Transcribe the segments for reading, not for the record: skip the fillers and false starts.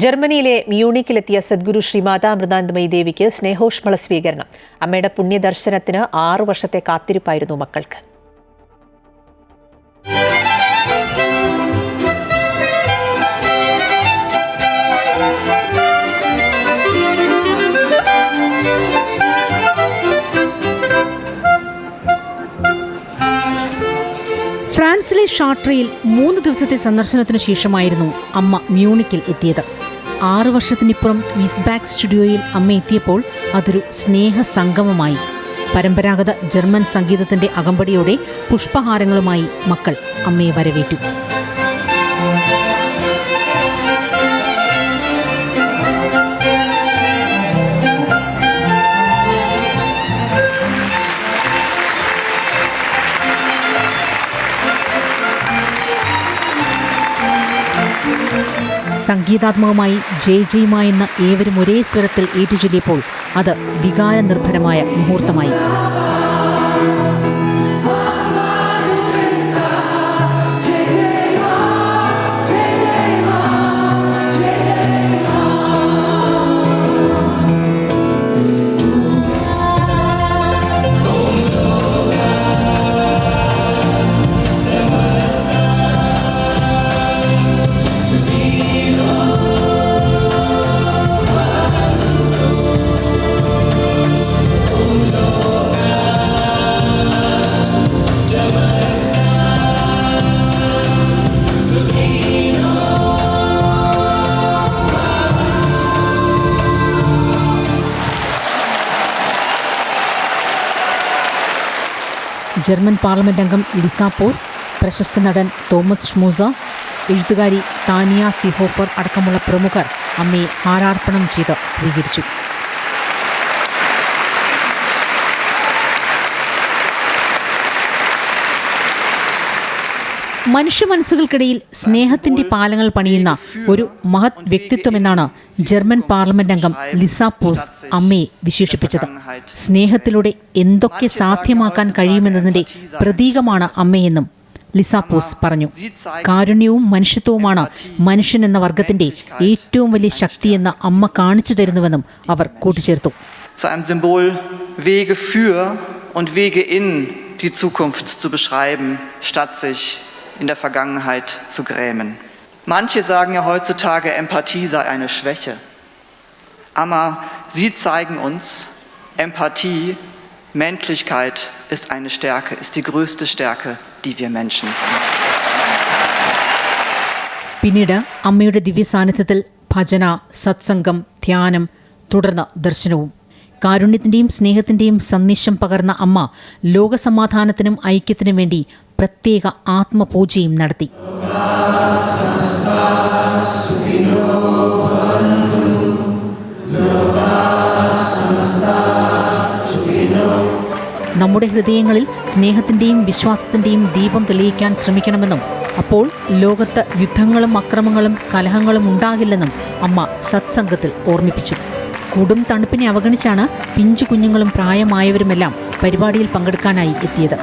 ജർമ്മനിയിലെ മ്യൂണിക്കിലെത്തിയ സദ്ഗുരു ശ്രീമാതാ അമൃതാനന്ദമയി ദേവിക്ക് സ്നേഹോഷ്മള സ്വീകരണം. അമ്മയുടെ പുണ്യദർശനത്തിന് 6 വർഷത്തെ കാത്തിരിപ്പായിരുന്നു മക്കൾക്ക്. ഫ്രാൻസിലെ ഷാർട്രയിൽ 3 ദിവസത്തെ സന്ദർശനത്തിനു ശേഷമായിരുന്നു അമ്മ മ്യൂണിക്കിൽ എത്തിയത്. 6 വർഷത്തിനിപ്പുറം ഈസ്ബാക്ക് സ്റ്റുഡിയോയിൽ അമ്മ എത്തിയപ്പോൾ അതൊരു സ്നേഹ സംഗമമായി. പരമ്പരാഗത ജർമ്മൻ സംഗീതത്തിന്റെ അകമ്പടിയോടെ പുഷ്പഹാരങ്ങളുമായി മക്കൾ അമ്മയെ വരവേറ്റു. സംഗീതാത്മകമായി ജയ് ജയ് മാ എന്ന ഏവരും ഒരേ സ്വരത്തിൽ ഏറ്റുചൊല്ലിയപ്പോൾ അത് വികാരനിർഭരമായ മുഹൂർത്തമായി. ജർമ്മൻ പാർലമെന്റ് അംഗം ലിസ പോസ്, പ്രശസ്ത നടൻ തോമസ് ഷ്മൂസ, എഴുത്തുകാരി താനിയ സിഹോഫർ അടക്കമുള്ള പ്രമുഖർ അമ്മയെ ഹാരാർപ്പണം ചെയ്ത് സ്വീകരിച്ചു. മനുഷ്യ മനസ്സുകൾക്കിടയിൽ സ്നേഹത്തിന്റെ പാലങ്ങൾ പണിയുന്ന ഒരു മഹത് വ്യക്തിത്വമെന്നാണ് ജർമ്മൻ പാർലമെന്റ് അംഗം ലിസ പോസ് അമ്മയെ വിശേഷിപ്പിച്ചത്. സ്നേഹത്തിലൂടെ എന്തൊക്കെ സാധ്യമാക്കാൻ കഴിയുമെന്നതിന്റെ പ്രതീകമാണ് അമ്മയെന്നും ലിസ പോസ് പറഞ്ഞു. കാരുണ്യവും മനുഷ്യത്വവുമാണ് മനുഷ്യൻ എന്ന വർഗത്തിന്റെ ഏറ്റവും വലിയ ശക്തിയെന്ന് അമ്മ കാണിച്ചു തരുന്നുവെന്നും അവർ കൂട്ടിച്ചേർത്തു. in der Vergangenheit zu grämen. Manche sagen ja heutzutage, Empathie sei eine Schwäche. Aber sie zeigen uns, Empathie, Menschlichkeit ist eine Stärke, ist die größte Stärke, die wir Menschen haben. പിന്നീട് അമ്മയുടെ ദിവ്യ സാന്നിധ്യത്തിൽ ഭജന, സത്സംഗം, ധ്യാനം, തുടർന്ന് ദർശനവും. കാരുണ്യത്തിന്റെയും സ്നേഹത്തിന്റെയും സന്ദേശം പകർന്ന അമ്മ ലോകസമാധാനത്തിനും ഐക്യത്തിനും വേണ്ടി പ്രത്യേക ആത്മപൂജയും നടത്തി. നമ്മുടെ ഹൃദയങ്ങളിൽ സ്നേഹത്തിന്റെയും വിശ്വാസത്തിന്റെയും ദീപം തെളിയിക്കാൻ ശ്രമിക്കണമെന്നും അപ്പോൾ ലോകത്ത് യുദ്ധങ്ങളും അക്രമങ്ങളും കലഹങ്ങളും ഉണ്ടാകില്ലെന്നും അമ്മ സത്സംഗത്തിൽ ഓർമ്മിപ്പിച്ചു. കൊടും തണുപ്പിനെ അവഗണിച്ചാണ് പിഞ്ചു കുഞ്ഞുങ്ങളും പ്രായമായവരുമെല്ലാം പരിപാടിയിൽ പങ്കെടുക്കാനായി എത്തിയത്.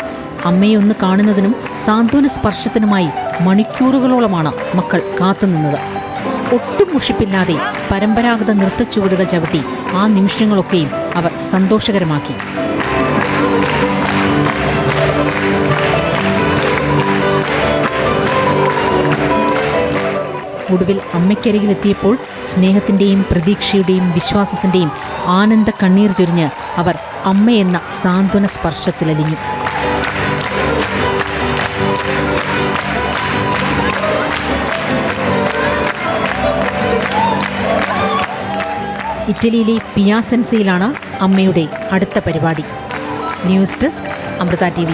അമ്മയെ ഒന്ന് കാണുന്നതിനും സാന്ത്വന സ്പർശത്തിനുമായി മണിക്കൂറുകളോളമാണ് മക്കൾ കാത്തുനിന്നത്. ഒട്ടും മുഷിപ്പില്ലാതെ പരമ്പരാഗത നൃത്തച്ചുവടുകൾ ചവിട്ടി ആ നിമിഷങ്ങളൊക്കെയും അവർ സന്തോഷകരമാക്കി. ഒടുവിൽ അമ്മയ്ക്കരികിലെത്തിയപ്പോൾ സ്നേഹത്തിന്റെയും പ്രതീക്ഷയുടെയും വിശ്വാസത്തിന്റെയും ആനന്ദ കണ്ണീർ ചൊരിഞ്ഞ് അവർ അമ്മയെന്ന സാന്ത്വന സ്പർശത്തിലലിഞ്ഞു. ഇറ്റലിയിലെ പിയാസെൻസയിലാണ് അമ്മയുടെ അടുത്ത പരിപാടി. News desk, Amrita TV.